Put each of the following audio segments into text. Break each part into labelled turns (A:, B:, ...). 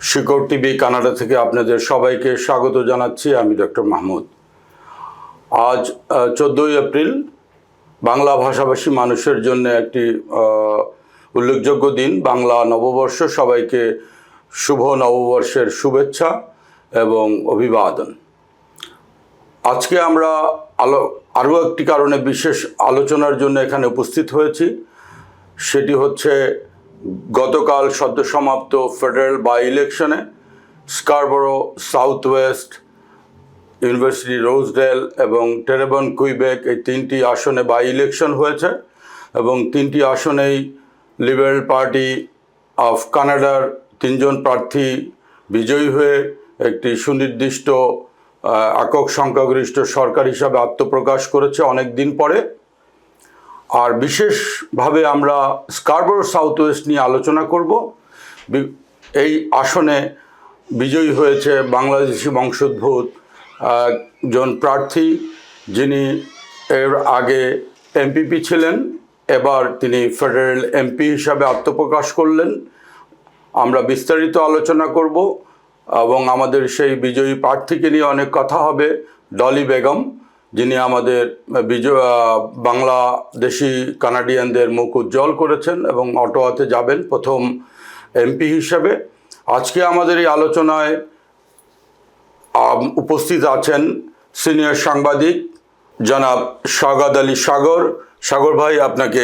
A: শিকড় TV Canada থেকে আপনাদের সবাইকে স্বাগত জানাচ্ছি। আমি ডক্টর মাহমুদ। আজ 14ই এপ্রিল বাংলা ভাষাভাষী মানুষের জন্য একটি উল্লেখযোগ্য দিন, বাংলা নববর্ষ। সবাইকে শুভ নববর্ষের শুভেচ্ছা এবং অভিবাদন। আজকে আমরা আরও একটি কারণে বিশেষ আলোচনার জন্য এখানে উপস্থিত হয়েছি। সেটি হচ্ছে গতকাল সদ্য সমাপ্ত ফেডারেল বাই ইলেকশনে Scarborough south West, university Rosedale এবং টেরেবন কুইবেক, এই তিনটি আসনে বাই ইলেকশন হয়েছে এবং তিনটি আসনেই লিবারেল পার্টি অফ কানাডার তিনজন প্রার্থী বিজয়ী হয়ে একটি সুনির্দিষ্ট একক সংখ্যাগরিষ্ঠ সরকার হিসাবে আত্মপ্রকাশ করেছে অনেক দিন পরে। আর বিশেষভাবে আমরা স্কারবোরো সাউথ ওয়েস্ট নিয়ে আলোচনা করব। এই আসনে বিজয়ী হয়েছে বাংলাদেশি বংশোদ্ভূত একজন প্রার্থী, যিনি এর আগে এমপিপি ছিলেন, এবার তিনি ফেডারেল এমপি হিসাবে আত্মপ্রকাশ করলেন। আমরা বিস্তারিত আলোচনা করব এবং আমাদের সেই বিজয়ী প্রার্থীকে নিয়ে অনেক কথা হবে। ডলি বেগম, যিনি আমাদের বাংলাদেশি কানাডিয়ানদের মুখ উজ্জ্বল করেছেন এবং অটোয়াতে যাবেন প্রথম এমপি হিসেবে। আজকে আমাদের এই আলোচনায় উপস্থিত আছেন সিনিয়র সাংবাদিক জনাব শাগাদ আলী সাগর। সাগর ভাই, আপনাকে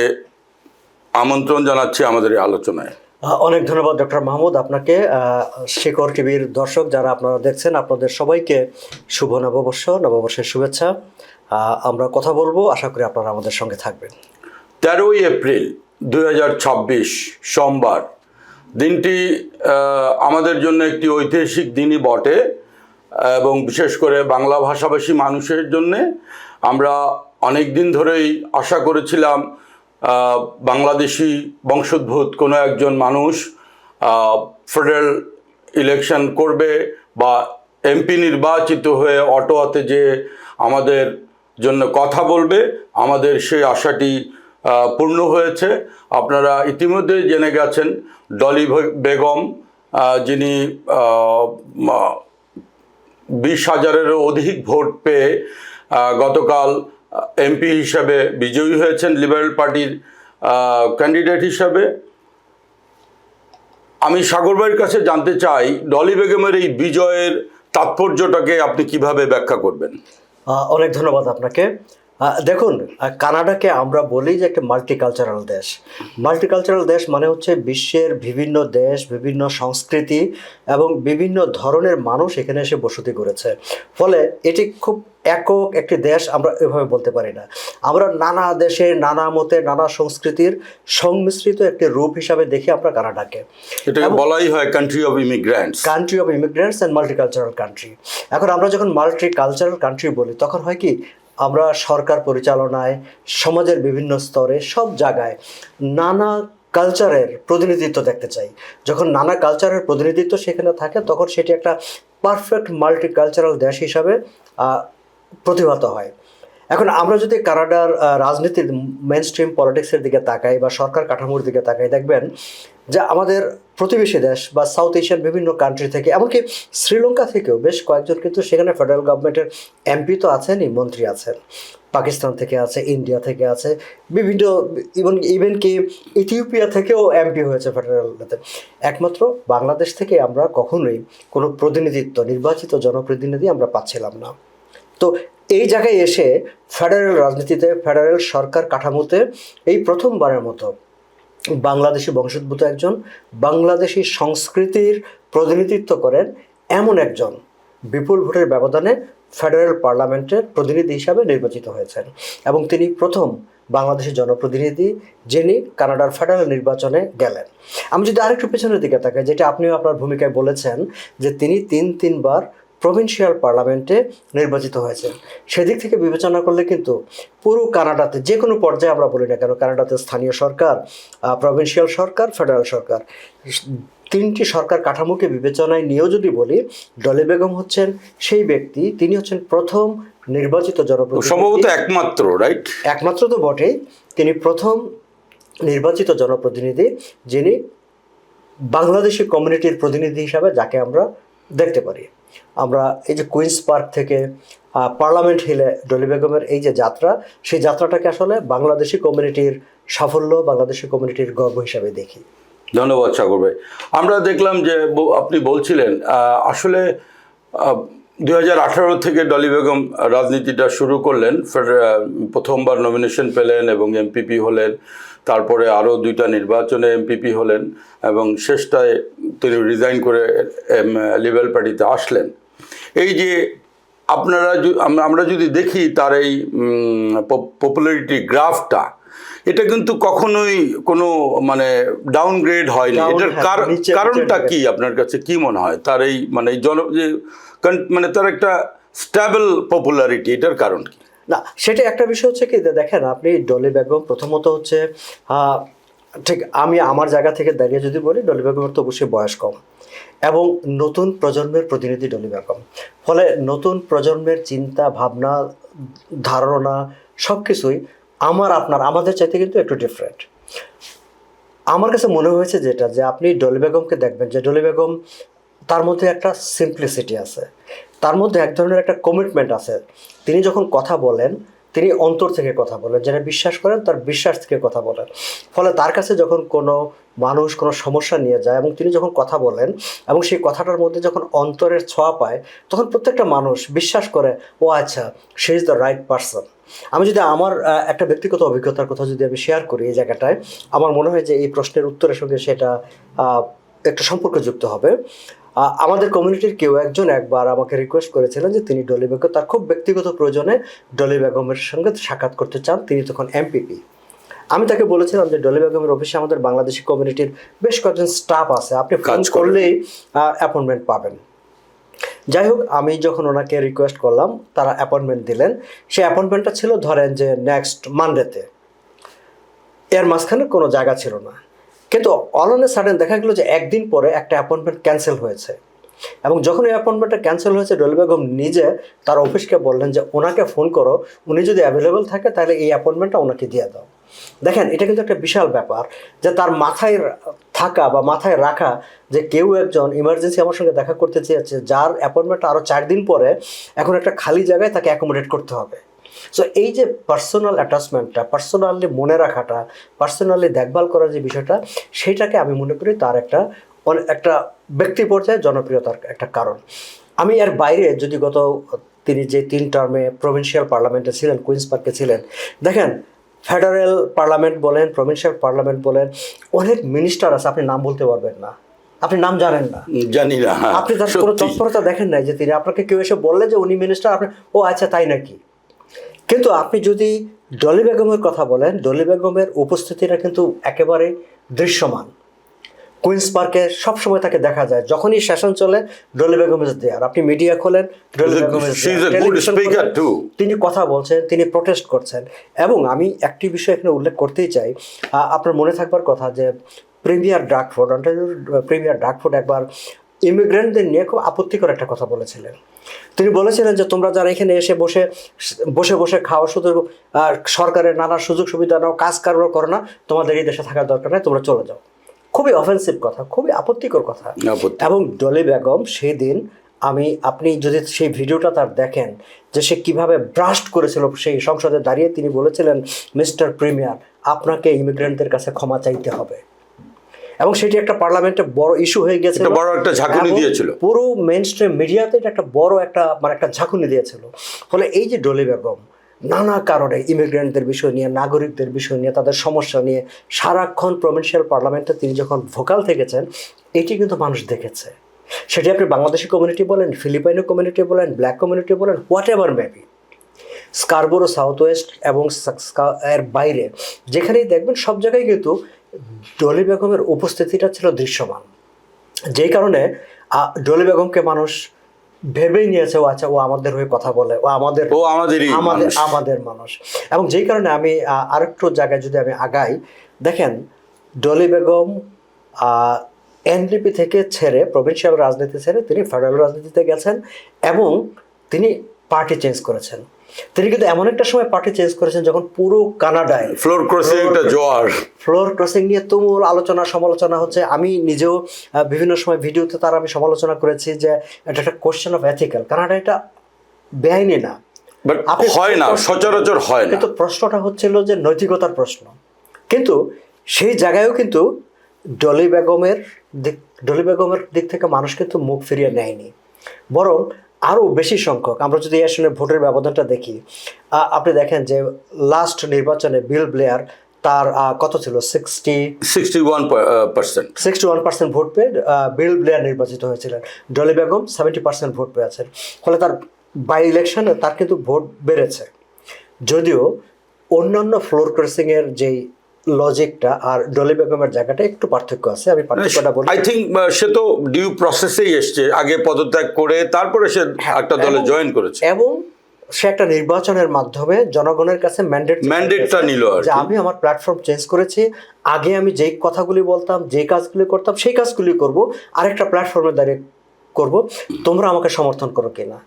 A: আমন্ত্রণ জানাচ্ছি আমাদের এই আলোচনায়।
B: অনেক ধন্যবাদ ডক্টর মাহমুদ আপনাকে। শিকড় টিভির দর্শক যারা আপনারা দেখছেন, আপনাদের সবাইকে শুভ নববর্ষের শুভেচ্ছা। আমরা কথা বলবো, আশা করি আপনারা আমাদের সঙ্গে থাকবেন।
A: 13ই এপ্রিল 2026 সোমবার, দিনটি আমাদের জন্য একটি ঐতিহাসিক দিনই বটে এবং বিশেষ করে বাংলা ভাষাভাষী মানুষের জন্যে। আমরা অনেক দিন ধরেই আশা করেছিলাম বাংলাদেশি বংশোদ্ভূত কোনো একজন মানুষ ফেডারেল ইলেকশন করবে বা এমপি নির্বাচিত হয়ে অটোয়াতে যে আমাদের জন্য কথা বলবে। আমাদের সেই আশাটি পূর্ণ হয়েছে। আপনারা ইতিমধ্যে জেনে গেছেন ডলি বেগম, যিনি 20,000-এরও অধিক ভোট পেয়ে গতকাল এমপি হিসাবে বিজয়ী হয়েছেন লিবারেল পার্টির ক্যান্ডিডেট হিসাবে। আমি সাগর ভাইয়ের কাছে জানতে চাই, ডলি বেগমের এই বিজয়ের তাৎপর্যটাকে আপনি কিভাবে ব্যাখ্যা করবেন?
B: অনেক ধন্যবাদ আপনাকে। দেখুন, কানাডাকে আমরা বলি যে একটা মাল্টিকালচারাল দেশ। মাল্টিকালচারাল দেশ মানে হচ্ছে বিশ্বের বিভিন্ন দেশ, বিভিন্ন সংস্কৃতি এবং বিভিন্ন ধরনের মানুষ এখানে এসে বসতি করেছে। ফলে এটি খুব একক একটি দেশ আমরা এভাবে বলতে পারি না। আমরা নানা দেশের, নানা মতের, নানা সংস্কৃতির সংমিশ্রিত একটি রূপ হিসাবে দেখি আমরা কানাডাকে।
A: এটা বলাই হয় country of immigrants
B: and multicultural country. এখন আমরা যখন মাল্টিকালচারাল কান্ট্রি বলি, তখন হয় কি, আমরা সরকার পরিচালনায়, সমাজের বিভিন্ন স্তরে, সব জায়গায় নানা কালচারের প্রতিনিধিত্ব দেখতে চাই। যখন নানা কালচারের প্রতিনিধিত্ব সেখানে থাকে, তখন সেটি একটা পারফেক্ট মাল্টিকালচারাল দেশ হিসাবে প্রতিভাত হয়। এখন আমরা যদি কানাডার রাজনীতির মেইনস্ট্রিম পলিটিক্সের দিকে তাকাই বা সরকার কাঠামোর দিকে তাকাই, দেখবেন যে আমাদের প্রতিবেশী দেশ বা সাউথ এশিয়ান বিভিন্ন কান্ট্রি থেকে, এমনকি শ্রীলঙ্কা থেকেও বেশ কয়েকজন কিন্তু সেখানে ফেডারেল গভর্নমেন্টের এমপি তো আছেনই, মন্ত্রী আছেন। পাকিস্তান থেকে আছে, ইন্ডিয়া থেকে আছে, বিভিন্ন ইভেন কি ইথিওপিয়া থেকেও এমপি হয়েছে ফেডারেলতে। একমাত্র বাংলাদেশ থেকে আমরা কখনোই কোনো প্রতিনিধিত্ব, নির্বাচিত জনপ্রতিনিধি আমরা পাচ্ছিলাম না। তো এই জায়গায় এসে ফেডারেল রাজনীতিতে, ফেডারেল সরকার কাঠামোতে এই প্রথমবারের মতো বাংলাদেশি বংশোদ্ভূত একজন, বাংলাদেশি সংস্কৃতির প্রতিনিধিত্ব করেন এমন একজন বিপুল ভোটের ব্যবধানে ফেডারেল পার্লামেন্টের প্রতিনিধি হিসাবে নির্বাচিত হয়েছেন এবং তিনি প্রথম বাংলাদেশি জনপ্রতিনিধি যিনি কানাডার ফেডারেল নির্বাচনে গেলেন। আমি যদি আরেকটু পেছনের দিকে তাকাই, যেটা আপনিও আপনার ভূমিকায় বলেছেন যে তিনি তিনবার প্রভিন্সিয়াল পার্লামেন্টে নির্বাচিত হয়েছে। সেদিক থেকে বিবেচনা করলে কিন্তু পুরো কানাডাতে যে কোনো পর্যায়ে আমরা বলি না কেন, কানাডাতে স্থানীয় সরকার, প্রভিন্সিয়াল সরকার, ফেডারেল সরকার, তিনটি সরকার কাঠামোকে বিবেচনায় নিয়েও যদি বলি, ডলি বেগম হচ্ছেন সেই ব্যক্তি, তিনি হচ্ছেন প্রথম নির্বাচিত জনপ্রতিনিধি,
A: সম্ভবত একমাত্র, রাইট?
B: একমাত্র তো বটেই, তিনি প্রথম নির্বাচিত জনপ্রতিনিধি যিনি বাংলাদেশি কমিউনিটির প্রতিনিধি হিসাবে যাকে আমরা দেখতে পারি। আমরা এই যে কুইন্স পার্ক থেকে পার্লামেন্ট হিলে ডলি বেগমের এই যে যাত্রা, সেই যাত্রাটাকে আসলে বাংলাদেশি কমিউনিটির সাফল্য, বাংলাদেশি কমিউনিটির গর্ব হিসাবে দেখি।
A: ধন্যবাদ সাগর ভাই। আমরা দেখলাম যে আপনি বলছিলেন আসলে 2018 থেকে ডলি বেগম রাজনীতিটা শুরু করলেন, প্রথমবার নমিনেশন পেলেন এবং এমপিপি হলেন, তারপরে আরও 2টা নির্বাচনে এমপিপি হলেন এবং শেষটায় তিনি রিজাইন করে লিবারেল পার্টিতে আসলেন। এই যে আমরা যদি দেখি তার এই পপুলারিটি গ্রাফটা, এটা কিন্তু কখনোই কোনো মানে ডাউনগ্রেড হয়নি। এটার কারণটা কি আপনার কাছে কি মনে হয়? তার এই মানে মানে তার একটা স্টেবল পপুলারিটি, এটার কারণ কি?
B: না, সেটা একটা বিষয় হচ্ছে কি, দেখেন আপনি ডলি বেগম প্রথমত হচ্ছে ঠিক আমি আমার জায়গা থেকে দাঁড়িয়ে যদি বলি, ডলি বেগমের তো অবশ্যই বয়স কম এবং নতুন প্রজন্মের প্রতিনিধি ডলি বেগম। ফলে নতুন প্রজন্মের চিন্তা ভাবনা, ধারণা সব কিছুই আমাদের চাইতে কিন্তু একটু ডিফারেন্ট। আমার কাছে মনে হয়েছে যেটা, যে আপনি ডলি বেগমকে দেখবেন যে ডলি বেগম তার মধ্যে একটা সিম্পলিসিটি আছে, তার মধ্যে এক ধরনের একটা কমিটমেন্ট আছে। তিনি যখন কথা বলেন, তিনি অন্তর থেকে কথা বলেন, যেটা বিশ্বাস করেন তার বিশ্বাস থেকে কথা বলেন। ফলে তার কাছে যখন কোনো মানুষ কোনো সমস্যা নিয়ে যায় এবং তিনি যখন কথা বলেন এবং সেই কথাটার মধ্যে যখন অন্তরের ছোঁয়া পায়, তখন প্রত্যেকটা মানুষ বিশ্বাস করে, ও আচ্ছা, সে ইজ দ্য রাইট পারসন। আমি যদি আমার একটা ব্যক্তিগত অভিজ্ঞতার কথা যদি আমি শেয়ার করি এই জায়গাটায়, আমার মনে হয় যে এই প্রশ্নের উত্তরের সঙ্গে সেটা একটা সম্পর্কযুক্ত হবে। আমাদের কমিউনিটির কেউ একজন একবার আমাকে রিকোয়েস্ট করেছিলেন যে তিনি ডলি বেগম, তার খুব ব্যক্তিগত প্রয়োজনে ডলি বেগমের সঙ্গে সাক্ষাৎ করতে চান, তিনি তখন এমপিপি। আমি তাকে বলেছিলাম যে ডলি বেগমের অফিসে আমাদের বাংলাদেশি কমিউনিটির বেশ কয়েকজন স্টাফ আছে, আপনি ফোন করলেই অ্যাপয়েন্টমেন্ট পাবেন। যাই হোক, আমি যখন ওনাকে রিকোয়েস্ট করলাম, তারা অ্যাপয়েন্টমেন্ট দিলেন। সেই অ্যাপয়েন্টমেন্টটা ছিল ধরেন যে নেক্সট মানডেতে, এর মাঝখানে কোনো জায়গা ছিল না। কিন্তু অল অন এ সাডেন দেখা গেলো যে একদিন পরে একটা অ্যাপয়েন্টমেন্ট ক্যান্সেল হয়েছে। এবং যখন এই অ্যাপয়েন্টমেন্টটা ক্যান্সেল হয়েছে, ডলি বেগম নিজে তার অফিসকে বললেন যে ওনাকে ফোন করো, উনি যদি অ্যাভেলেবেল থাকে তাহলে এই অ্যাপয়েন্টমেন্টটা ওনাকে দিয়ে দাও। দেখেন, এটা কিন্তু একটা বিশাল ব্যাপার যে তার মাথায় থাকা বা মাথায় রাখা যে কেউ একজন ইমার্জেন্সি আমার সঙ্গে দেখা করতে চেয়েছে, যার অ্যাপয়েন্টমেন্টটা আরও 4 দিন পরে, এখন একটা খালি জায়গায় তাকে অ্যাকোমোডেট করতে হবে। সো এই যে পার্সোনাল অ্যাটাচমেন্টটা, পার্সোনালি মনে রাখাটা, পার্সোনালি দেখভাল করার যে বিষয়টা, সেটাকে আমি মনে করি তার একটা ব্যক্তি পর্যায়ে জনপ্রিয়তার একটা কারণ। আমি এর বাইরে যদি তিনি যে 3 টার্মে প্রভিন্সিয়াল পার্লামেন্টে ছিলেন, কুইন্স পার্কে ছিলেন, দেখেন ফেডারেল পার্লামেন্ট বলেন, প্রভিন্সিয়াল পার্লামেন্ট বলেন, অনেক মিনিস্টার আছে, আপনি নাম বলতে পারবেন না, আপনি নাম জানেন না,
A: জানি না,
B: আপনি তার কোনো তৎপরতা দেখেন নাই যে তিনি আপনাকে কেউ এসে বললে যে উনি মিনিস্টার, আপনি ও আচ্ছা তাই নাকি। কিন্তু আপনি যদি ডলি বেগমের কথা বলেন, ডলি বেগমের উপস্থিতিটা কিন্তু একেবারে দৃশ্যমান। কুইন্স পার্কে সবসময় তাকে দেখা যায়, যখনই সেশন চলে ডলি বেগম ইজ দেয়ার। আপনি মিডিয়া খোলেন, ডলি বেগম ইজ দেয়ার, তিনি কথা বলছেন, তিনি প্রোটেস্ট করছেন। এবং আমি একটি বিষয় এখানে উল্লেখ করতেই চাই, আপনার মনে থাকবার কথা যে প্রিমিয়ার ডাকফোর্ড একবার ইমিগ্রেন্টদের নিয়ে খুব আপত্তিকর একটা কথা বলেছিলেন। তিনি বলেছিলেন যে তোমরা যারা এখানে এসে বসে বসে খাওয়া, শুধু সরকারের নানা সুযোগ সুবিধা নাও, কাজ কারবার করো না, তোমাদের এই দেশে থাকার দরকার নেই, তোমরা চলে যাও। খুবই অফেন্সিভ কথা, খুবই আপত্তিকর কথা। এবং ডলি বেগম সেই দিন, আপনি যদি সেই ভিডিওটা তার দেখেন যে সে কীভাবে ব্রাস্ট করেছিল সেই সংসদে দাঁড়িয়ে, তিনি বলেছিলেন, মিস্টার প্রিমিয়ার, আপনাকে ইমিগ্রেন্টদের কাছে ক্ষমা চাইতে হবে। এবং সেটি একটা পার্লামেন্টে বড় ইস্যু হয়ে গেছে,
A: বড় একটা ঝাঁকুনি দিয়েছিল,
B: পুরো মেইন স্ট্রিম মিডিয়াতে এটা একটা বড় একটা ঝাঁকুনি দিয়েছিল। ফলে এই যে ডলি বেগম নানা কারণে ইমিগ্রেন্টদের বিষয় নিয়ে, নাগরিকদের বিষয় নিয়ে, তাদের সমস্যা নিয়ে সারাক্ষণ প্রভিন্সিয়াল পার্লামেন্টে তিনি যখন ভোকাল থেকেছেন, এটি কিন্তু মানুষ দেখেছে। সেটি আপনি বাংলাদেশি কমিউনিটি বলেন, ফিলিপাইনো কমিউনিটি বলেন, ব্ল্যাক কমিউনিটি বলেন, what ever maybe, Scarborough south West এবং এর বাইরে যেখানেই দেখবেন, সব জায়গায় কিন্তু ডলি বেগমের উপস্থিতিটা ছিল দৃশ্যমান। যেই কারণে ডলি বেগমকে মানুষ ভেবেই নিয়েছে, ও আচ্ছা, ও আমাদের হয়ে কথা বলে, ও আমাদের মানুষ। এবং যেই কারণে আমি আরেকটু জায়গায় যদি আমি আগাই, দেখেন ডলি বেগম এনডিপি থেকে ছেড়ে, প্রভিন্সিয়াল রাজনীতি ছেড়ে তিনি ফেডারেল রাজনীতিতে গেছেন এবং তিনি পার্টি চেঞ্জ করেছেন। তিনি কিন্তু এমন একটা সময় পার্টি চেঞ্জ করেছেন যখন পুরো কানাডায়
A: ফ্লোর ক্রসিং একটা জোয়ার।
B: ফ্লোর ক্রসিং নিয়ে তুমুল আলোচনা সমালোচনা হচ্ছে। আমি নিজেও বিভিন্ন সময় ভিডিওতে তার আমি সমালোচনা করেছি যে এটা একটা কোশ্চেন অফ এথিক্যাল, কানাডা এটা বেআইনি না,
A: বাট হয় না, সচরাচর হয় না।
B: কিন্তু প্রশ্নটা হচ্ছিল যে নৈতিকতার প্রশ্ন। কিন্তু সেই জায়গায়ও কিন্তু ডলি বেগমের দিক থেকে মানুষ কিন্তু মুখ ফিরিয়ে নেয়নি, বরং আরও বেশি সংখ্যক, আমরা যদি আসলে ভোটের ব্যবধানটা দেখি, আপনি দেখেন যে লাস্ট নির্বাচনে বিল ব্লেয়ার তার কত ছিল 61% ভোট পেয়ে বিল ব্লেয়ার নির্বাচিত হয়েছিলেন। ডলি বেগম 70% ভোট পেয়েছেন। ফলে তার বাই ইলেকশনে তার কিন্তু ভোট বেড়েছে। যদিও অন্যান্য ফ্লোর ক্রসিংয়ের যেই লজিকটা আর ডলি বেগমের জায়গাটা একটু পার্থক্য আছে, আমি পার্থক্যটা বলি।
A: আই থিঙ্ক সে তো ডিউ প্রসেসেই এসছে, আগে পদত্যাগ করে তারপরে সে একটা দলে জয়েন করেছে
B: এবং সে একটা নির্বাচনের মাধ্যমে জনগণের কাছে
A: ম্যান্ডেটটা নিল
B: যে আমি আমার প্ল্যাটফর্ম চেঞ্জ করেছি, আগে আমি যেই কথাগুলি বলতাম, যেই কাজগুলি করতাম সেই কাজগুলি করব, আরেকটা প্ল্যাটফর্মে দাঁড়িয়ে করব, তোমরা আমাকে সমর্থন করো কিনা।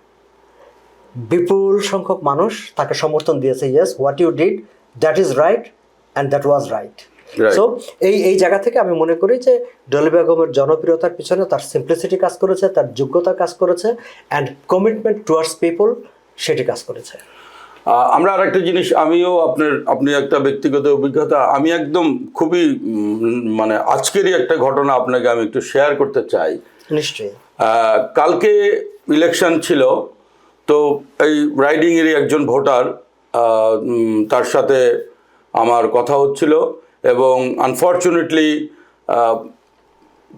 B: বিপুল সংখ্যক মানুষ তাকে সমর্থন দিয়েছে, yes what you did that is right and that was right. So এই জায়গা থেকে আমি মনে করি যে ডলি বেগমের জনপ্রিয়তার পিছনে তার সিম্পলিসিটি কাজ করেছে, তার যোগ্যতা কাজ করেছে, অ্যান্ড কমিটমেন্ট টুয়ার্ডস পিপল সেটি কাজ করেছে।
A: আমরা আর একটা জিনিস, আমিও আপনি একটা ব্যক্তিগত অভিজ্ঞতা, আমি একদম খুবই মানে আজকেরই একটা ঘটনা আপনাকে আমি একটু শেয়ার করতে চাই।
B: নিশ্চয়ই।
A: কালকে ইলেকশন ছিল, তো এই রাইডিংয়েরই একজন ভোটার, তার সাথে আমার কথা হচ্ছিল এবং আনফর্চুনেটলি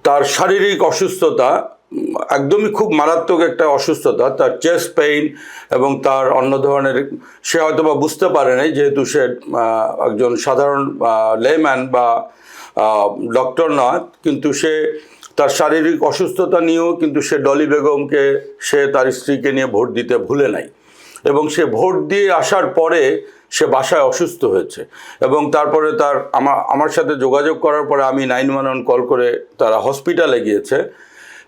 A: তার শারীরিক অসুস্থতা একদমই খুব মারাত্মক একটা অসুস্থতা, তার চেস্ট পেইন এবং তার অন্য ধরনের, সে হয়তো বা বুঝতে পারে নাই যেহেতু সে একজন সাধারণ লেম্যান বা ডক্টর নয়, কিন্তু সে তার শারীরিক অসুস্থতা নিয়েও কিন্তু সে ডলি বেগমকে, সে তার স্ত্রীকে নিয়ে ভোট দিতে ভুলে নাই এবং সে ভোট দিয়ে আসার পরে সে বাসায় অসুস্থ হয়েছে এবং তারপরে আমার সাথে যোগাযোগ করার পরে আমি 911 কল করে তারা হসপিটালে গিয়েছে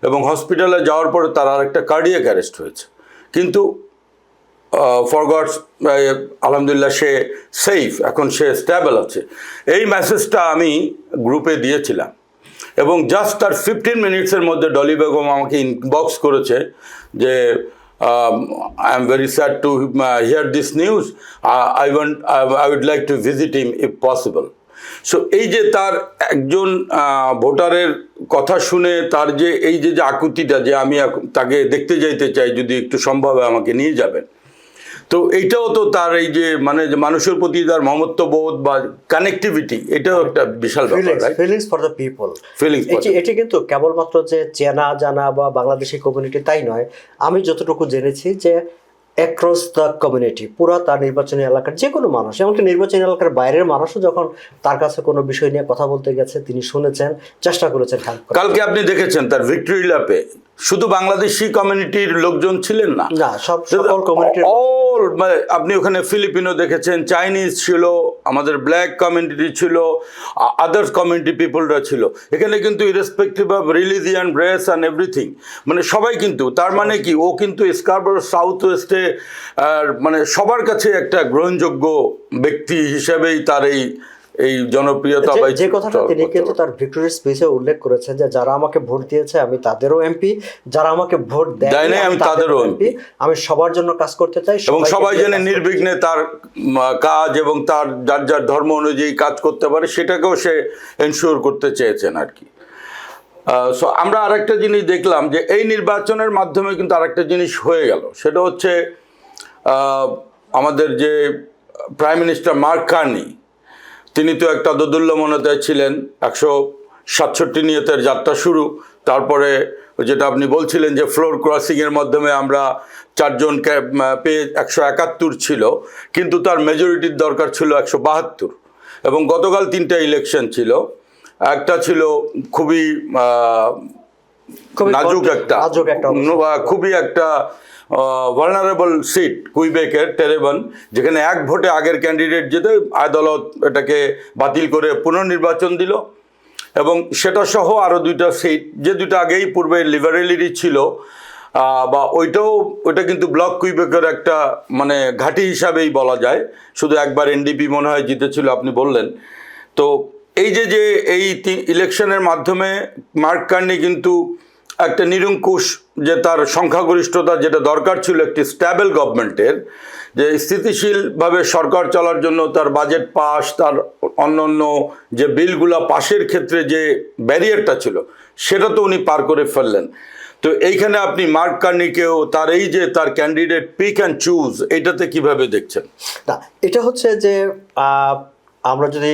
A: এবং হসপিটালে যাওয়ার পরে তার আর একটা কার্ডিয়াক অ্যারেস্ট হয়েছে, কিন্তু ফর গডস আলহামদুলিল্লাহ সে সেফ, এখন সে স্টেবল আছে। এই মেসেজটা আমি গ্রুপে দিয়েছিলাম এবং জাস্ট তার 15 মিনিটসের মধ্যে ডলি বেগম আমাকে ইনবক্স করেছে যে I am very sad to hear this news. I would like to visit him if possible. So এই যে তার একজন ভোটারের কথা শুনে তার যে এই যে আকুতিটা যে আমি তাকে দেখতে যাইতে চাই, যদি একটু সম্ভব হয় আমাকে নিয়ে যাবেন, তো এইটাও তো তার এই যে মানে যে মানুষের প্রতি তার মমত্ববোধ বা কানেক্টিভিটি, এটাও একটা বিশাল ব্যাপার।
B: Feelings for the people,
A: feelings.
B: এটি কিন্তু কেবলমাত্র যে চেনা জানা বা বাংলাদেশি কমিউনিটি তাই নয়, আমি যতটুকু জেনেছি যে অ্যাক্রস দ্য কমিউনিটি, পুরো তার নির্বাচনী এলাকার যে কোনো মানুষ, এমনকি নির্বাচনী এলাকার বাইরের মানুষও যখন তার কাছে কোনো বিষয় নিয়ে কথা বলতে গেছে তিনি শুনেছেন, চেষ্টা করেছেন হেল্প করার।
A: কালকে আপনি দেখেছেন তার ভিক্টরি ল্যাপে শুধু বাংলাদেশি কমিউনিটির লোকজন ছিলেন না,
B: সকল কমিউনিটির,
A: মানে আপনি ওখানে ফিলিপিনো দেখেছেন, চাইনিজ ছিল, আমাদের ব্ল্যাক কমিউনিটি ছিল, আদার্স কমিউনিটি পিপলরা ছিল এখানে, কিন্তু irrespective of religion, race and everything, মানে সবাই কিন্তু, তার মানে কি ও কিন্তু স্কারবোরো সাউথ ওয়েস্টে মানে সবার কাছে একটা গ্রহণযোগ্য ব্যক্তি হিসেবেই তার এই জনপ্রিয়তা।
B: যে কথাটা তিনি কিন্তু তার ভিক্টোরি স্পিচে উল্লেখ করেছেন যে যারা আমাকে ভোট দিয়েছে আমি তাদেরও এমপি, যারা আমাকে ভোট দেয় নাই আমি তাদেরও এমপি, আমি সবার জন্য কাজ করতে চাই
A: এবং সবাই যেন নির্বিঘ্নে তার কাজ এবং তার যার যার ধর্ম অনুযায়ী কাজ করতে পারে সেটাকেও সে এনশিওর করতে চেয়েছেন আর কি। সো আমরা আরেকটা জিনিস দেখলাম যে এই নির্বাচনের মাধ্যমে কিন্তু আরেকটা জিনিস হয়ে গেল, সেটা হচ্ছে আমাদের যে প্রাইম মিনিস্টার মার্ক কার্নি, তিনি তো একটা দোদুল্যমনতায় ছিলেন, 167 নিয়তের যাত্রা শুরু, তারপরে যেটা আপনি বলছিলেন যে ফ্লোর ক্রসিংয়ের মাধ্যমে আমরা 4 জনকে পেয়ে 171 ছিল, কিন্তু তার মেজরিটির দরকার ছিল 172 এবং গতকাল 3টা ইলেকশন ছিল, একটা ছিল খুবই নাজুক একটা খুবই একটা ভালনারেবল সিট, কুইবেকের টেরেবন, যেখানে এক ভোটে আগের ক্যান্ডিডেট যেতে আদালত এটাকে বাতিল করে পুনর্নির্বাচন দিল এবং সেটা সহ আরও 2টা সিট, যে 2টা আগেই পূর্বে লিবারেলেরই ছিল, বা ওইটা কিন্তু ব্লক কুইবেকের একটা মানে ঘাঁটি হিসাবেই বলা যায়। শুধু একবার এনডিপি মনে হয় জিতেছিল, আপনি বললেন। তো এই যে এই ইলেকশনের মাধ্যমে মার্ক কার্নি কিন্তু একটা নিরঙ্কুশ, যে তার সংখ্যাগরিষ্ঠতা যেটা দরকার ছিল একটি স্ট্যাবল গভর্নমেন্টের, যে স্থিতিশীলভাবে সরকার চলার জন্য তার বাজেট পাস, তার অন্যান্য যে বিলগুলা পাশের ক্ষেত্রে যে ব্যারিয়ারটা ছিল সেটা তো উনি পার করে ফেললেন। তো এইখানে আপনি মার্ক কার্নিকেও তার এই যে তার ক্যান্ডিডেট পিক অ্যান্ড চুজ, এইটাতে কিভাবে দেখছেন?
B: না, এটা হচ্ছে যে আমরা যদি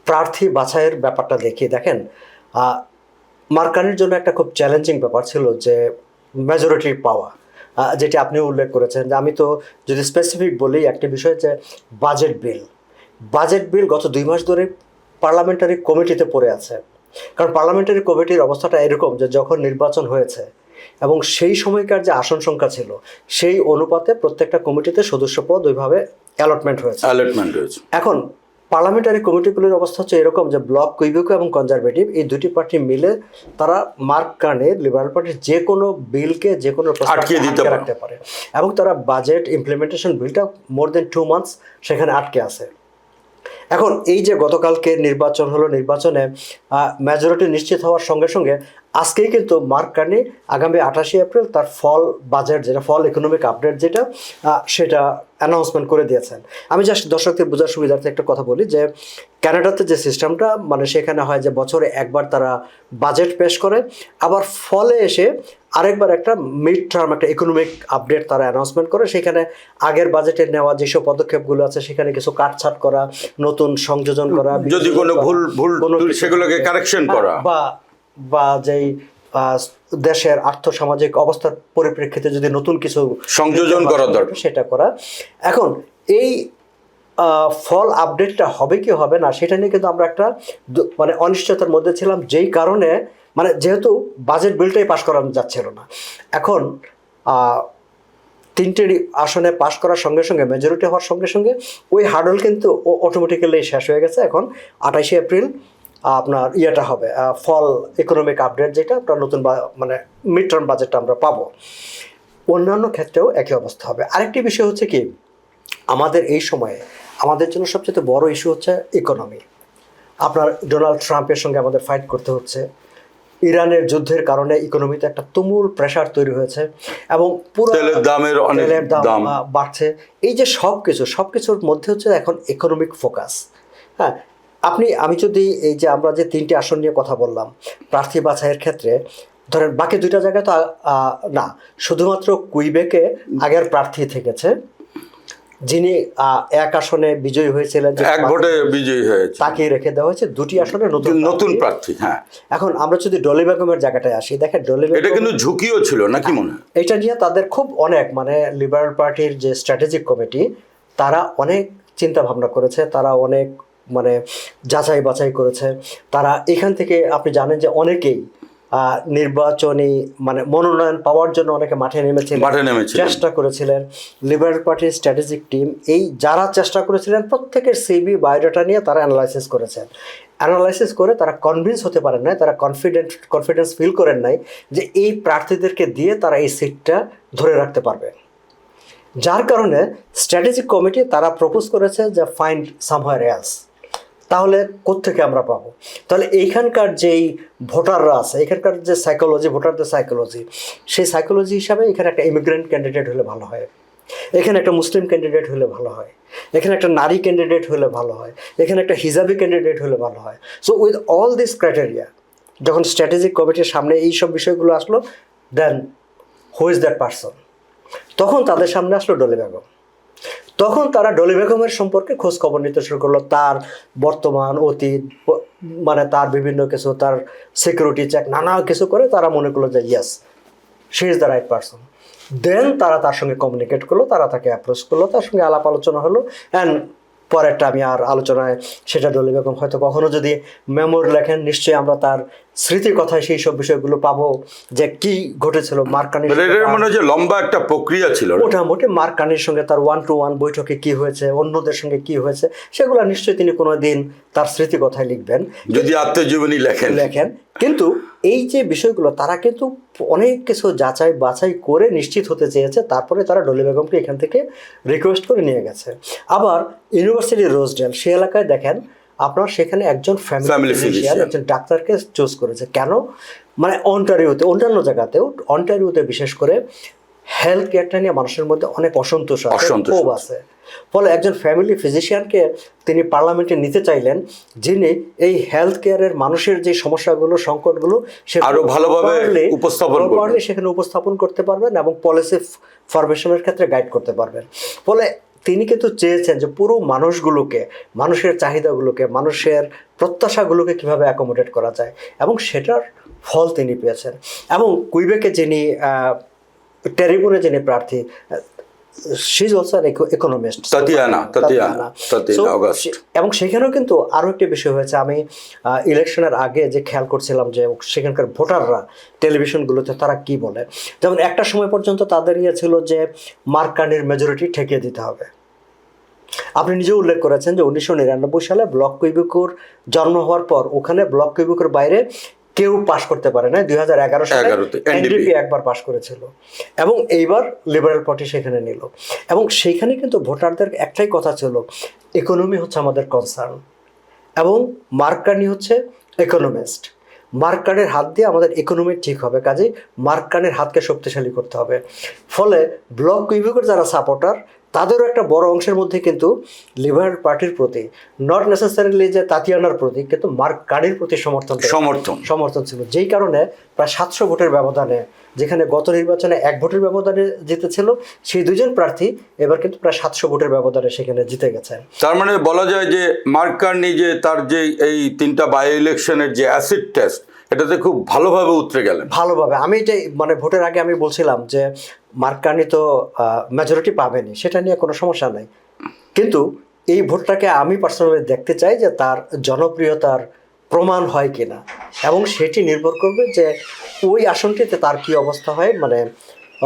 B: প্রার্থী বাছাইয়ের ব্যাপারটা দেখি, দেখেন মার্ক কার্নির জন্য একটা খুব চ্যালেঞ্জিং ব্যাপার ছিল যে মেজরিটি পাওয়া, যেটি আপনি উল্লেখ করেছেন। যে আমি তো যদি স্পেসিফিক বলি একটা বিষয়, যে বাজেট বিল গত 2 মাস ধরে পার্লামেন্টারি কমিটিতে পড়ে আছে। কারণ পার্লামেন্টারি কমিটির অবস্থাটা এরকম যে যখন নির্বাচন হয়েছে এবং সেই সময়কার যে আসন সংখ্যা ছিল সেই অনুপাতে প্রত্যেকটা কমিটিতে সদস্যপদ ওইভাবে অ্যালটমেন্ট হয়েছে। এখন পার্লামেন্টারি কমিটিগুলির অবস্থা হচ্ছে এরকম যে ব্লক কুইবেকো এবং কনজারভেটিভ এই দুটি পার্টি মিলে তারা মার্ক কার্নির লিবারেল পার্টির যে কোনো বিলকে, যে কোনো প্রস্তাবকে আটকে রাখতে পারে, এবং তারা বাজেট ইমপ্লিমেন্টেশন বিলটা মোর দেন 2 মান্থস সেখানে আটকে আছে। এখন এই যে গতকালকে নির্বাচন হলো, নির্বাচনে মেজরিটি নিশ্চিত হওয়ার সঙ্গে সঙ্গে আজকেই কিন্তু মার্ক কার্নি আগামী 28 এপ্রিল তার ফল বাজেট, যেটা ফল ইকোনমিক আপডেট, যেটা সেটা অ্যানাউন্সমেন্ট করে দিয়েছেন। আমি জাস্ট দর্শকদের বোঝার সুবিধার্থে একটা কথা বলি যে কানাডাতে যে সিস্টেমটা, মানে সেখানে হয় যে বছরে একবার তারা বাজেট পেশ করে, আবার ফলে এসে আরেকবার একটা মিড টার্ম একটা ইকোনমিক আপডেট তারা অ্যানাউন্সমেন্ট করে। সেখানে আগের বাজেটের নেওয়া যেসব পদক্ষেপগুলো আছে সেখানে কিছু কাটছাট করা, নতুন সংযোজন করা,
A: যদি কোনো ভুল সেগুলোকে কারেকশন করা,
B: বা যেই দেশের আর্থসামাজিক অবস্থার পরিপ্রেক্ষিতে যদি নতুন কিছু
A: সংযোজন করা দরকার
B: সেটা করা। এখন এই ফল আপডেটটা হবে কি হবে না সেটা নিয়ে কিন্তু আমরা একটা মানে অনিশ্চয়তার মধ্যে ছিলাম, যেই কারণে মানে যেহেতু বাজেট বিলটাই পাশ করানো যাচ্ছিল না। এখন 3টে আসনে পাশ করার সঙ্গে সঙ্গে, মেজরিটি হওয়ার সঙ্গে সঙ্গে ওই হার্ডল কিন্তু অটোমেটিক্যালি শেষ হয়ে গেছে। এখন 28 এপ্রিল আপনার ইয়েটা হবে, ফল ইকোনমিক আপডেট, যেটা আপনার নতুন মানে মিড টার্ম বাজেটটা আমরা পাবো। অন্যান্য ক্ষেত্রেও একই অবস্থা হবে। আরেকটি বিষয় হচ্ছে কি, আমাদের এই সময়ে আমাদের জন্য সবচেয়ে বড় ইস্যু হচ্ছে ইকোনমি। আপনার ডোনাল্ড ট্রাম্পের সঙ্গে আমাদের ফাইট করতে হচ্ছে, ইরানের যুদ্ধের কারণে ইকোনমিতে একটা তুমুল প্রেশার তৈরি হয়েছে, এবং পুরো তেলের দাম বাড়ছে। এই যে সবকিছুর মধ্যে হচ্ছে এখন ইকোনমিক ফোকাস। হ্যাঁ, আমি যদি এই যে আমরা যে 3টে আসন নিয়ে কথা বললাম প্রার্থী বাছাইয়ের ক্ষেত্রে, ধরেন বাকি 2টা জায়গায় তো না, শুধুমাত্র কুইবেকে আগের প্রার্থী থেকেছে, যিনি 1 আসনে বিজয়ী হয়েছিলেন,
A: এক ভোটে বিজয়ী হয়েছে,
B: তাকে রেখে দেওয়া হয়েছে। 2টি আসনে
A: নতুন প্রার্থী। হ্যাঁ,
B: এখন আমরা যদি ডলি বেগমের জায়গাটায় আসি, দেখেন ডলি বেগম,
A: এটা কিন্তু ঝুঁকিও ছিল নাকি মনে হয়?
B: এটা নিয়ে তাদের খুব অনেক, মানে লিবারেল পার্টির যে স্ট্র্যাটেজিক কমিটি তারা অনেক চিন্তা ভাবনা করেছে, তারা অনেক মানে যাচাই বাছাই করেছে। তারা এখান থেকে আপনি জানেন যে অনেকেই নির্বাচনী মানে মনোনয়ন পাওয়ার জন্য অনেকে মাঠে নেমেছিলেন, চেষ্টা করেছিলেন। লিবারেল পার্টির স্ট্র্যাটেজিক টিম এই যারা চেষ্টা করেছিলেন প্রত্যেকের সিভি বায়োডাটা নিয়ে তারা অ্যানালাইসিস করেছেন। অ্যানালাইসিস করে তারা কনভিন্স হতে পারেন নাই, তারা কনফিডেন্স ফিল করেন নাই যে এই প্রার্থীদেরকে দিয়ে তারা এই সিটটা ধরে রাখতে পারবে। যার কারণে স্ট্র্যাটেজিক কমিটি তারা প্রপোজ করেছে যে ফাইন্ড সামহার এলস। তাহলে কোত্থেকে আমরা পাবো? তাহলে এইখানকার যেই ভোটাররা আছে, এখানকার যে সাইকোলজি, ভোটারদের সাইকোলজি, সেই সাইকোলজি হিসাবে এখানে একটা ইমিগ্রেন্ট ক্যান্ডিডেট হলে ভালো হয়, এখানে একটা মুসলিম ক্যান্ডিডেট হলে ভালো হয়, এখানে একটা নারী ক্যান্ডিডেট হলে ভালো হয়, এখানে একটা হিজাবি ক্যান্ডিডেট হলে ভালো হয়। So with all this criteria যখন স্ট্র্যাটেজিক কমিটির সামনে এই সব বিষয়গুলো আসলো, দেন হু ইজ দ্যাট পারসন? তখন তাদের সামনে আসলো ডলি বেগম। তখন তারা ডলি বেগমের সম্পর্কে খোঁজ খবর নিতে শুরু করলো, তার বর্তমান অতীত, মানে তার বিভিন্ন কিছু, তার সিকিউরিটি চেক, নানা কিছু করে তারা মনে করলো যে yes, she is the right person. Then তারা তার সঙ্গে কমিউনিকেট করলো, তারা তাকে অ্যাপ্রোচ করলো, তার সঙ্গে আলাপ আলোচনা হলো। অ্যান্ড পরেরটা আমি আর আলোচনায় সেটা ডলি বেগম হয়তো কখনো যদি মেমোর লেখেন, নিশ্চয়ই আমরা তার স্মৃতির কথায় সেই সব বিষয়গুলো পাবো, যে কি ঘটেছিল মার্ক কার্নির
A: মনে হয় যে লম্বা একটা প্রক্রিয়া ছিল
B: মোটামুটি। মার্ক কার্নির সঙ্গে তার 1-to-1 বৈঠকে কি হয়েছে, অন্যদের সঙ্গে কি হয়েছে, সেগুলো নিশ্চয়ই তিনি কোনো দিন তার স্মৃতি কথায় লিখবেন,
A: যদি আত্মজীবনী লেখেন।
B: কিন্তু এই যে বিষয়গুলো তারা কিন্তু অনেক কিছু যাচাই বাছাই করে নিশ্চিত হতে চেয়েছে, তারপরে তারা ডলি বেগমকে এখান থেকে রিকোয়েস্ট করে নিয়ে গেছে। আবার ইউনিভার্সিটি রোজডেল সে এলাকায় দেখেন আপনার সেখানে একজন ফ্যামিলি ফিজিশিয়ান, একজন ডাক্তারকে চুজ করেছে। কেন? মানে অন্টারিওতে, অন্যান্য জায়গাতেও, অন্টারিওতে বিশেষ করে হেলথ কেয়ারটা নিয়ে মানুষের মধ্যে অনেক অসন্তোষ আছে। ফলে একজন ফ্যামিলি ফিজিশিয়ানকে তিনি পার্লামেন্টে নিতে চাইলেন, যিনি এই হেলথ কেয়ারের মানুষের যে সমস্যাগুলো, সংকটগুলো
A: আরো ভালোভাবে
B: সেখানে উপস্থাপন করতে পারবেন এবং পলিসি ফরমেশনের ক্ষেত্রে গাইড করতে পারবেন। ফলে তিনি কিন্তু চেয়েছেন যে পুরো মানুষগুলোকে, মানুষের চাহিদাগুলোকে, মানুষের প্রত্যাশাগুলোকে কিভাবে অ্যাকোমোডেট করা যায়, এবং সেটার ফল তিনি পেয়েছেন। এবং কুইবেকে যিনি টেরিবনে যিনি প্রার্থী, she is also economist,
A: Tatiana.
B: এবং সেখানেও কিন্তু আরও একটি বিষয় হয়েছে, আমি ইলেকশনের আগে যে খেয়াল করছিলাম যে সেখানকার ভোটাররা টেলিভিশনগুলোতে তারা কি বলে। যেমন একটা সময় পর্যন্ত তাদের ইয়ে ছিল যে মার্ক কার্নির মেজরিটি ঠেকিয়ে দিতে হবে। আপনি নিজেও উল্লেখ করেছেন যে 1999 সালে ব্লক কুইবেকের জন্ম হওয়ার পর ওখানে ব্লক কুইবেকের বাইরে কেউ পাশ করতে পারে না। 2011 সালে এনডিপি একবার পাশ করেছিল এবং এইবার লিবারেল পার্টি সেখানে নিল। এবং সেইখানে কিন্তু ভোটারদের একটাই কথা ছিল, ইকোনমি হচ্ছে আমাদের কনসার্ন, এবং মার্ক কার্নি হচ্ছে ইকোনমিস্ট। মার্ক কার্নির হাত দিয়ে আমাদের ইকোনমি ঠিক হবে, কাজেই মার্ক কার্নির হাতকে শক্তিশালী করতে হবে। ফলে ব্লক কুইবেকের যারা সাপোর্টার, তাদেরও একটা বড় অংশের মধ্যে কিন্তু লিবারেল পার্টির প্রতি, নট নেসেসারিলি যে তাতিয়ানার প্রতি, কিন্তু মার্ক কার্নির প্রতি সমর্থন ছিল। যেই কারণে প্রায় 700 ভোটের ব্যবধানে, যেখানে গত নির্বাচনে 1 ভোটের ব্যবধানে জিতেছিল, সেই দুজন প্রার্থী এবার কিন্তু প্রায় 700 ভোটের ব্যবধানে সেখানে জিতে গেছেন।
A: তার মানে বলা যায় যে মার্ক কার্নি যে তার যে এই 3টা বাই ইলেকশনের যে অ্যাসিড টেস্ট, এটাতে খুব ভালোভাবে উতরে গেলেন।
B: ভালোভাবে আমি এটাই মানে ভোটের আগে আমি বলছিলাম যে মার্ক কার্নি তো মেজরিটি পাবেনি, সেটা নিয়ে কোনো সমস্যা নাই, কিন্তু এই ভোটটাকে আমি পার্সোনালি দেখতে চাই যে তার জনপ্রিয়তার প্রমাণ হয় কিনা, এবং সেটি নির্ভর করবে যে ওই আসনটিতে তার কি অবস্থা হয়, মানে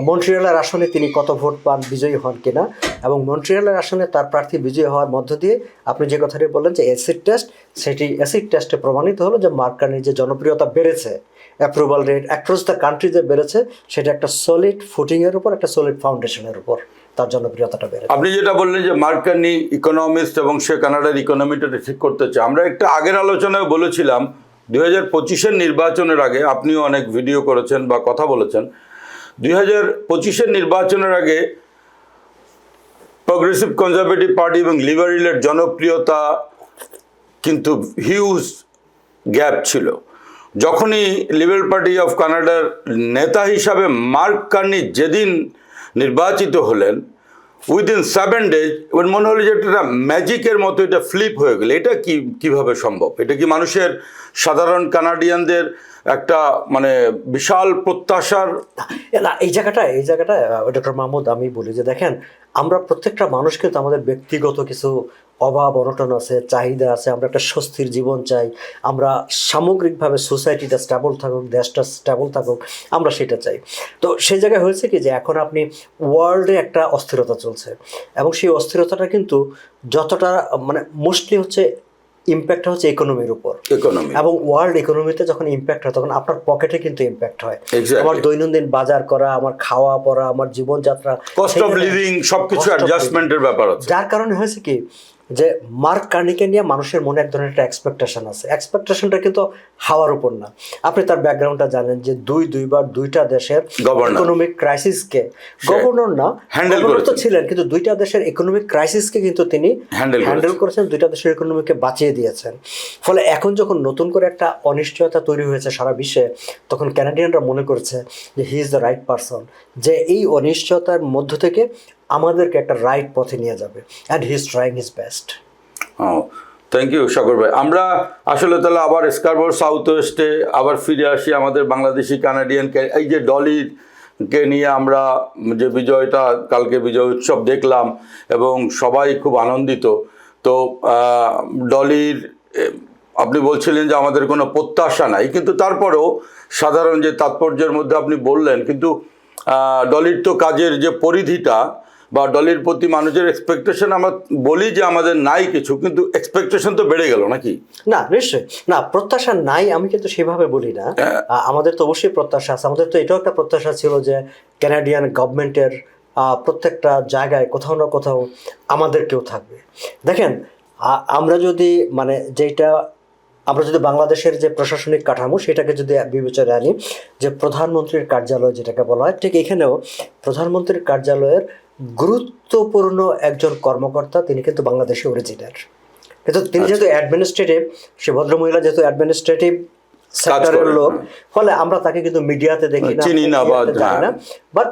B: মন্ট্রিয়ালের আসনে তিনি কত ভোট পান, বিজয়ী হন কিনা। এবং মন্ট্রিয়ালের আসনে তার প্রার্থী বিজয়ী হওয়ার মধ্য দিয়ে আপনি যে কথাটি বললেন যে অ্যাসিড টেস্ট, সেটি অ্যাসিড টেস্টে প্রমাণিত হলো যে মার্ক কার্নির যে জনপ্রিয়তা বেড়েছে, approval rate across the country যে বেড়েছে, সেটা একটা সলিড ফুটিংয়ের উপর, একটা সলিড ফাউন্ডেশনের উপর তার জনপ্রিয়তাটা বেড়েছে।
A: আপনি যেটা বললেন যে মার্ক কার্নি ইকোনমিস্ট এবং সে কানাডার ইকোনমিটা ঠিক করতে চায়, আমরা একটা আগের আলোচনায় বলেছিলাম 2025-এর নির্বাচনের আগে, আপনিও অনেক ভিডিও করেছেন বা কথা বলেছেন, 2025-এর নির্বাচনের আগে প্রগ্রেসিভ কনজারভেটিভ পার্টি এবং লিবারেলের জনপ্রিয়তা কিন্তু হিউজ গ্যাপ ছিল। যখনই লিবারেল পার্টি অফ কানাডার নেতা হিসাবে মার্ক কার্নি যেদিন নির্বাচিত হলেন, উইদিন 7 days এবার মনে হলো যে এটা ম্যাজিকের মতো এটা ফ্লিপ হয়ে গেল। এটা কিভাবে সম্ভব? এটা কি মানুষের, সাধারণ কানাডিয়ানদের একটা মানে বিশাল প্রত্যাশার?
B: না, এই জায়গাটায় ডক্টর মাহমুদ আমি বলি যে দেখেন, আমরা প্রত্যেকটা মানুষ কিন্তু আমাদের ব্যক্তিগত কিছু অভাব অনটন আছে, চাহিদা আছে, আমরা একটা স্বস্তির জীবন চাই, আমরা সামগ্রিকভাবে সোসাইটিটা স্টেবল থাকুক, দেশটা স্টেবল থাকুক, আমরা সেটা চাই। তো সেই জায়গায় হয়েছে কি যে এখন আপনি ওয়ার্ল্ডে একটা অস্থিরতা চলছে, এবং সেই অস্থিরতাটা কিন্তু যতটা মানে মোস্টলি হচ্ছে ইম্প্যাক্ট হচ্ছে ইকোনমির উপর, এবং ওয়ার্ল্ড ইকোনমিতে যখন ইম্প্যাক্ট হয় তখন আপনার পকেটে কিন্তু ইম্প্যাক্ট হয়। আমার দৈনন্দিন বাজার করা, আমার খাওয়া পড়া, আমার জীবনযাত্রা,
A: কস্ট অফ লিভিং, সবকিছু অ্যাডজাস্টমেন্টের ব্যাপার আছে।
B: যার কারণে হয়েছে কি যে মার্ক কার্নিকে নিয়ে মানুষের মনে এক ধরনের একটা এক্সপেকটেশন আছে। এক্সপেকটেশনটা কিন্তু হাওয়ার উপর না। আপনি তার ব্যাকগ্রাউন্ডটা জানেন যে দুইবার 2টা দেশের ইকোনমিক ক্রাইসিসকে, গভর্নর না, গভর্নর তো ছিলেন, কিন্তু 2টা দেশের ইকোনমিক ক্রাইসিসকে কিন্তু তিনি হ্যান্ডেল করেছেন, 2টা দেশের ইকোনমিকে বাঁচিয়ে দিয়েছেন। ফলে এখন যখন নতুন করে একটা অনিশ্চয়তা তৈরি হয়েছে সারা বিশ্বে, তখন ক্যানাডিয়ানরা মনে করছে যে he is the right person, যে এই অনিশ্চয়তার মধ্য থেকে আমাদেরকে একটা রাইট পথে নিয়ে যাবে, and he is trying his best.
A: Thank you Sagar ভাই। আমরা আসলে তাহলে আবার স্কারবোর সাউথ ওয়েস্টে আবার ফিরে আসি আমাদের বাংলাদেশি কানাডিয়ানকে। এই যে ডলিকে নিয়ে আমরা যে বিজয়টা, কালকে বিজয় উৎসব দেখলাম এবং সবাই খুব আনন্দিত। তো ডলির আপনি বলছিলেন যে আমাদের কোনো প্রত্যাশা নাই, কিন্তু তারপরেও সাধারণ যে তাৎপর্যের মধ্যে আপনি বললেন, কিন্তু ডলির তো কাজের যে পরিধিটা বা ডলির প্রতি মানুষের এক্সপেকটেশন, আমরা বলি যে আমাদের নাই কিছু, কিন্তু এক্সপেকটেশন তো বেড়ে গেল নাকি?
B: না, নিশ্চয়ই না, প্রত্যাশা নাই আমি কিন্তু সেভাবে বলি না। আমাদের তো অবশ্যই প্রত্যাশা আছে। আমাদের তো এটাও একটা প্রত্যাশা ছিল যে ক্যানাডিয়ান গভর্নমেন্টের প্রত্যেকটা জায়গায় কোথাও না কোথাও আমাদের কেউ থাকবে। দেখেন, আমরা যদি মানে যেটা আমরা যদি বাংলাদেশের যে প্রশাসনিক কাঠামো সেটাকে যদি বিবেচনায় আনি, যে প্রধানমন্ত্রীর কার্যালয় যেটাকে বলা হয়, ঠিক এখানেও প্রধানমন্ত্রীর কার্যালয়ের গুরুত্বপূর্ণ একজন কর্মকর্তা তিনি কিন্তু বাংলাদেশে অরিজিনাল, কিন্তু তিনি যেহেতু অ্যাডমিনিস্ট্রেটিভ, সে ভদ্রমহিলা যেহেতু অ্যাডমিনিস্ট্রেটিভ সেক্টরের লোক, ফলে আমরা তাকে কিন্তু মিডিয়াতে দেখি না,
A: চিনি না বা
B: জানি না। বাট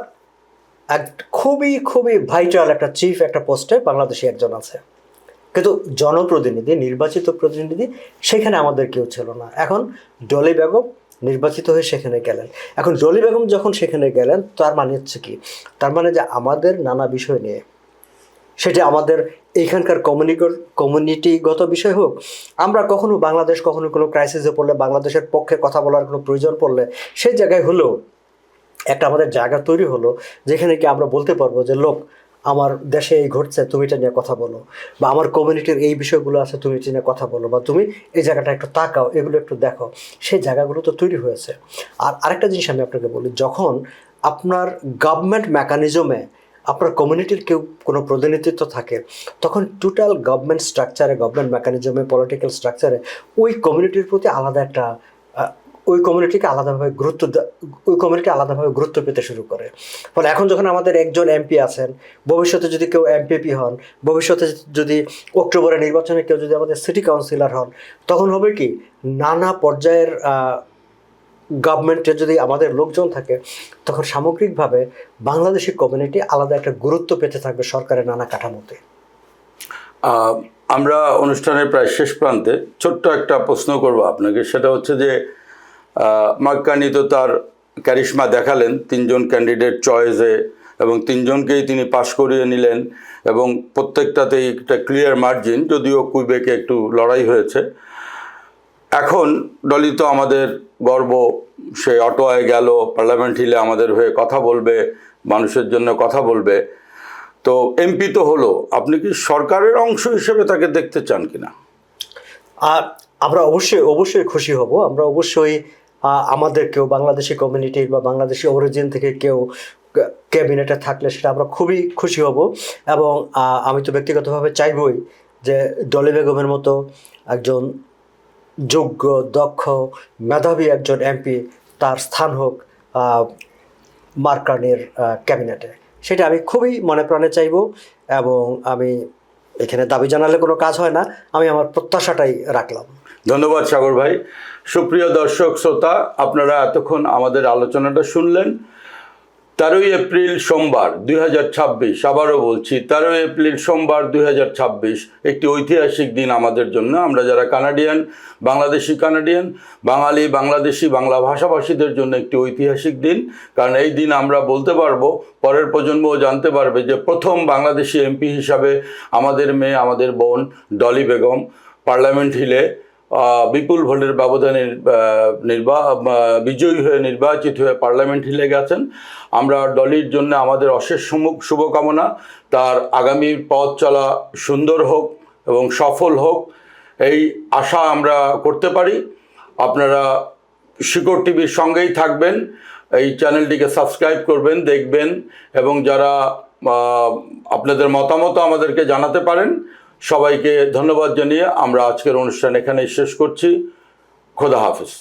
B: খুবই খুবই ভাইটাল একটা চিফ একটা পোস্টে বাংলাদেশি একজন আছে, কিন্তু জনপ্রতিনিধি, নির্বাচিত প্রতিনিধি সেখানে আমাদের কেউ ছিল না। এখন ডলি বেগম নির্বাচিত হয়ে সেখানে গেলেন। এখন ডলি বেগম যখন সেখানে গেলেন, তার মানে হচ্ছে কি, তার মানে যে আমাদের নানা বিষয় নিয়ে, সেটা আমাদের এইখানকার কমিউনিটিগত বিষয় হোক, আমরা কখনো বাংলাদেশ কখনো কোনো ক্রাইসিসে পড়লে, বাংলাদেশের পক্ষে কথা বলার কোনো প্রয়োজন পড়লে, সেই জায়গায় হলেও একটা আমাদের জায়গা তৈরি হলো যেখানে কি আমরা বলতে পারবো যে লোক, আমার দেশে এই ঘটছে, তুমি এটা নিয়ে কথা বলো, বা আমার কমিউনিটির এই বিষয়গুলো আছে, তুমি এটা নিয়ে কথা বলো, বা তুমি এই জায়গাটা একটু তাকাও, এগুলো একটু দেখো। সেই জায়গাগুলো তো তৈরি হয়েছে। আর আরেকটা জিনিস আমি আপনাকে বলি, যখন আপনার গভর্নমেন্ট মেকানিজমে আপনার কমিউনিটির কেউ কোনো প্রতিনিধিত্ব থাকে, তখন টোটাল গভর্নমেন্ট স্ট্রাকচারে, গভর্নমেন্ট মেকানিজমে, পলিটিক্যাল স্ট্রাকচারে ওই কমিউনিটির প্রতি আলাদা একটা ওই কমিউনিটিকে আলাদাভাবে গুরুত্ব পেতে শুরু করে। ফলে এখন যখন আমাদের একজন এমপি আছেন, ভবিষ্যতে যদি কেউ এমপিপি হন, ভবিষ্যতে যদি অক্টোবরের নির্বাচনে কেউ যদি আমাদের সিটি কাউন্সিলর হন, তখন হবে কি, নানা পর্যায়ের গভর্নমেন্টে যদি আমাদের লোকজন থাকে, তখন সামগ্রিকভাবে বাংলাদেশি কমিউনিটি আলাদা একটা গুরুত্ব পেতে থাকবে সরকারের নানা কাঠামোতে।
A: আমরা অনুষ্ঠানের প্রায় শেষ প্রান্তে ছোট্ট একটা প্রশ্ন করব আপনাকে, সেটা হচ্ছে যে মাক্কানি তো তার ক্যারিশমা দেখালেন তিনজন ক্যান্ডিডেট চয়েসে, এবং তিনজনকেই তিনি পাশ করিয়ে নিলেন, এবং প্রত্যেকটাতেই একটা ক্লিয়ার মার্জিন, যদিও কুইবেকে একটু লড়াই হয়েছে। এখন ডলি তো আমাদের গর্ব, সে অটোয়ায় গেল, পার্লামেন্ট হিলে আমাদের হয়ে কথা বলবে, মানুষের জন্য কথা বলবে। তো এমপি তো হলো, আপনি কি সরকারের অংশ হিসেবে তাকে দেখতে চান কিনা?
B: আর আমরা অবশ্যই খুশি হব। আমরা অবশ্যই আমাদের কেউ বাংলাদেশি কমিউনিটির বা বাংলাদেশি অরিজিন থেকে কেউ ক্যাবিনেটে থাকলে সেটা আমরা খুবই খুশি হব। এবং আমি তো ব্যক্তিগতভাবে চাইবই যে ডলি বেগমের মতো একজন যোগ্য, দক্ষ, মেধাবী একজন এমপি তার স্থান হোক মার্কানির ক্যাবিনেটে, সেটা আমি খুবই মনে প্রাণে চাইব। এবং আমি এখানে দাবি জানালে কোনো কাজ হয় না, আমি আমার প্রত্যাশাটাই রাখলাম।
A: ধন্যবাদ সাগর ভাই। সুপ্রিয় দর্শক শ্রোতা, আপনারা এতক্ষণ আমাদের আলোচনাটা শুনলেন। 13ই এপ্রিল সোমবার 2026, আবারও বলছি 13ই এপ্রিল সোমবার 2026 একটি ঐতিহাসিক দিন আমাদের জন্য। আমরা যারা কানাডিয়ান, বাংলাদেশি কানাডিয়ান, বাঙালি, বাংলাদেশি, বাংলা ভাষাভাষীদের জন্য একটি ঐতিহাসিক দিন। কারণ এই দিন আমরা বলতে পারবো, পরের প্রজন্মও জানতে পারবে যে প্রথম বাংলাদেশি এমপি হিসাবে আমাদের মেয়ে, আমাদের বোন ডলি বেগম পার্লামেন্ট হিলে বিপুল ভোটের ব্যবধানে বিজয়ী হয়ে নির্বাচিত হয়ে পার্লামেন্ট হিলে গেছেন। আমরা ডলির জন্য আমাদের অশেষ শুভকামনা, তার আগামী পথ চলা সুন্দর হোক এবং সফল হোক, এই আশা আমরা করতে পারি। আপনারা শিকড় টিভির সঙ্গেই থাকবেন, এই চ্যানেলটিকে সাবস্ক্রাইব করবেন, দেখবেন, এবং যারা আপনাদের মতামত আমাদেরকে জানাতে পারেন। সবাইকে ধন্যবাদ জানিয়ে আমরা আজকের অনুষ্ঠান এখানেই শেষ করছি। খোদা হাফেজ।